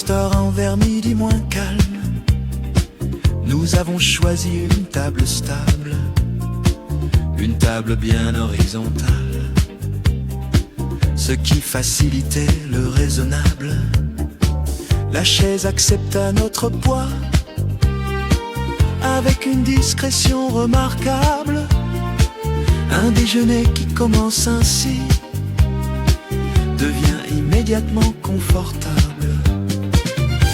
restaurant vers midi moins calme, nous avons choisi une table stable, une table bien horizontale, ce qui facilitait le raisonnable. La chaise accepta notre poids avec une discrétion remarquable. Un déjeuner qui commence ainsi devient immédiatement confortable.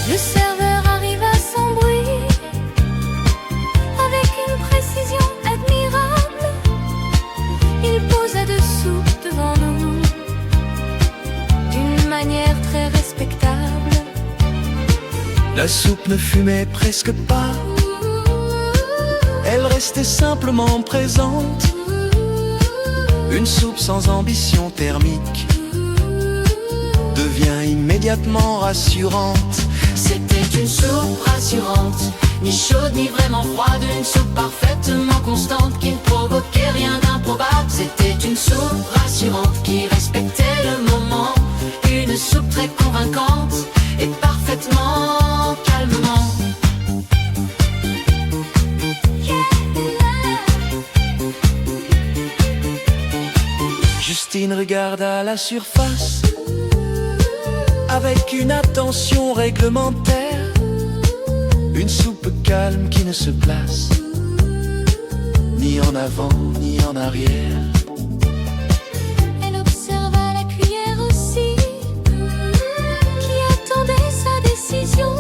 Le serveur arriva sans bruit, avec une précision admirable. Il posa deux soupes devant nous, d'une manière très respectable. La soupe ne fumait presque pas, elle restait simplement présente. Une soupe sans ambition thermique devient immédiatement rassurante. C'était une soupe rassurante, ni chaude ni vraiment froide, une soupe parfaitement constante qui ne provoquait rien d'improbable. C'était une soupe rassurante qui respectait le moment, une soupe très convaincante et parfaitement calmement. Justine regarda la surface avec une attention réglementaire. Une soupe calme qui ne se place ni en avant ni en arrière. Elle observa la cuillère aussi, qui attendait sa décision.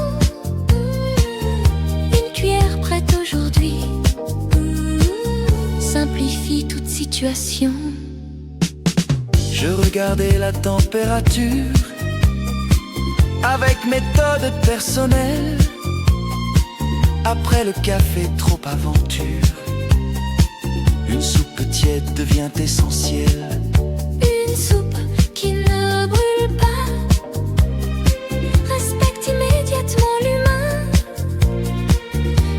Une cuillère prête aujourd'hui simplifie toute situation. Je regardais la température avec méthode personnelle. Après le café, trop aventure, une soupe tiède devient essentielle. Une soupe qui ne brûle pas respecte immédiatement l'humain.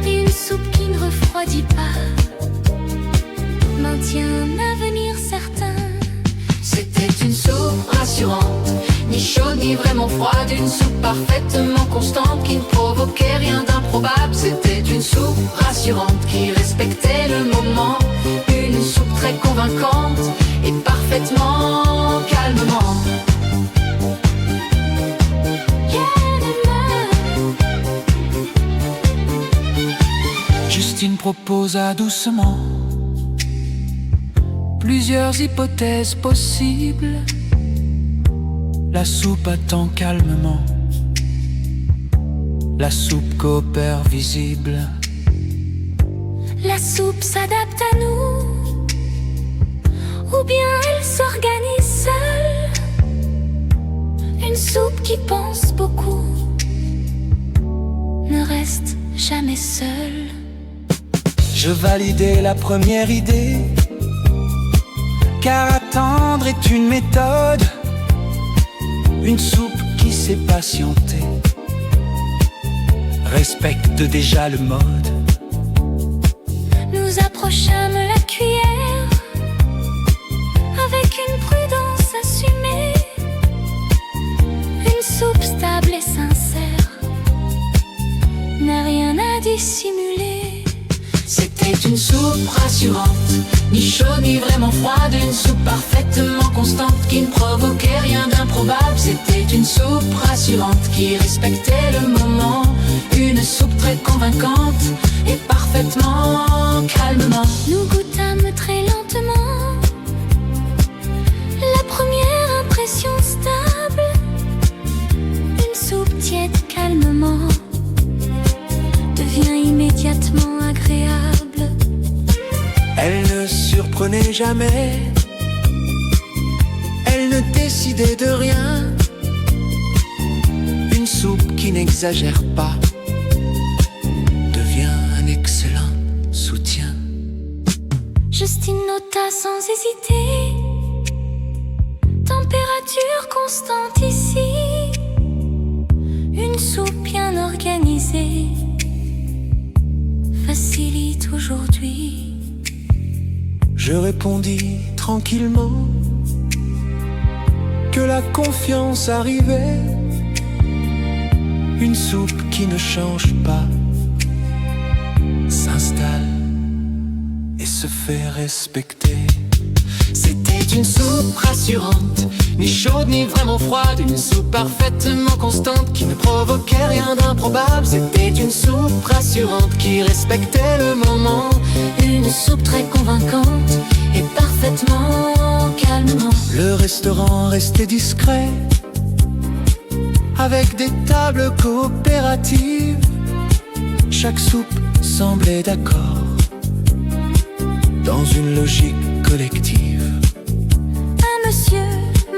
Une soupe qui ne refroidit pas maintient un avenir certain. C'était une soupe rassurante, ni chaude ni vraiment froide, une soupe parfaitement constante qui ne provoquait rien d'improbable. C'était une soupe rassurante qui respectait le moment, une soupe très convaincante et parfaitement calmement. Justine proposa doucement plusieurs hypothèses possibles. La soupe attend calmement, la soupe coopère visible. La soupe s'adapte à nous, ou bien elle s'organise seule. Une soupe qui pense beaucoup ne reste jamais seule. Je validai la première idée, car attendre est une méthode. Une soupe qui sait patienter respecte déjà le mode. Nous approchâmes la cuillère avec une prudence assumée. Une soupe stable et sincère n'a rien à dissimuler. C'était une soupe rassurante, ni chaude ni vraiment froide, une soupe parfaitement constante qui ne provoquait rien d'improbable. C'était une soupe rassurante qui respectait le moment, une soupe très convaincante et parfaitement calmement. Nous goûtâmes très lentement, la première impression stable. Une soupe tiède calmement devient immédiatement agréable. Elle ne surprenait jamais, elle ne décidait de rien. Une soupe qui n'exagère pas devient un excellent soutien. Justine nota sans hésiter, température constante ici. Une soupe bien organisée facilite aujourd'hui. Je répondis tranquillement que la confiance arrivait Une soupe qui ne change pas s'installe et se fait respecter. C'était une soupe rassurante, ni chaude ni vraiment froide. Une soupe parfaitement constante qui ne provoquait rien d'improbable. C'était une soupe rassurante qui respectait le moment. Une soupe très convaincante et parfaitement calmement. Le restaurant restait discret, avec des tables coopératives. Chaque soupe semblait d'accord, dans une logique collective. Un monsieur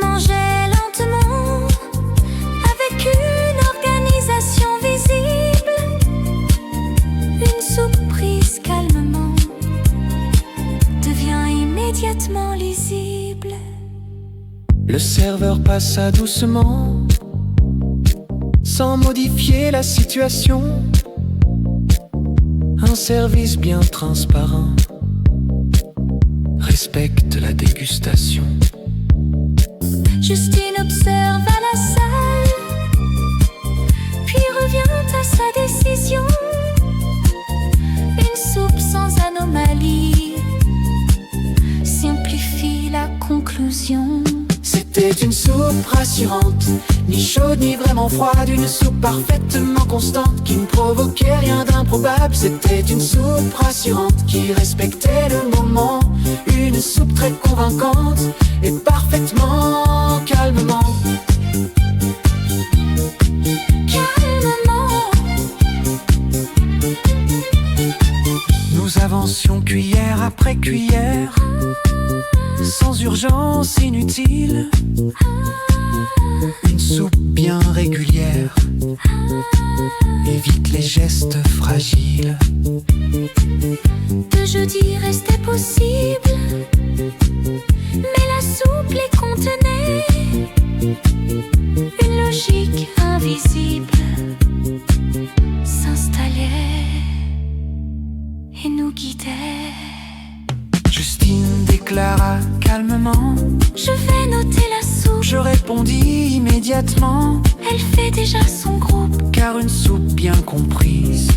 mangeait lentement, avec une organisation visible. Une soupe prise calmement devient immédiatement lisible. Le serveur passa doucement, sans modifier la situation. Un service bien transparent respecte la dégustation. Justine observe à la salle, puis revient à sa décision. Une soupe sans anomalie simplifie la conclusion. C'était une soupe rassurante, ni chaude ni vraiment froide. Une soupe parfaitement constante qui ne provoquait rien d'improbable. C'était une soupe rassurante qui respectait le moment. Une soupe très convaincante et parfaitement calmement. Calmement. Nous avancions cuillère après cuillère, sans urgence inutile. Une soupe bien régulière évite les gestes fragiles. De jeudi restait possible, mais la soupe les contenait. Une logique invisible s'installait et nous guidait. Justine déclara calmement: Je vais noter la soupe. Je répondis immédiatement: Elle fait déjà son groupe. car une soupe bien comprise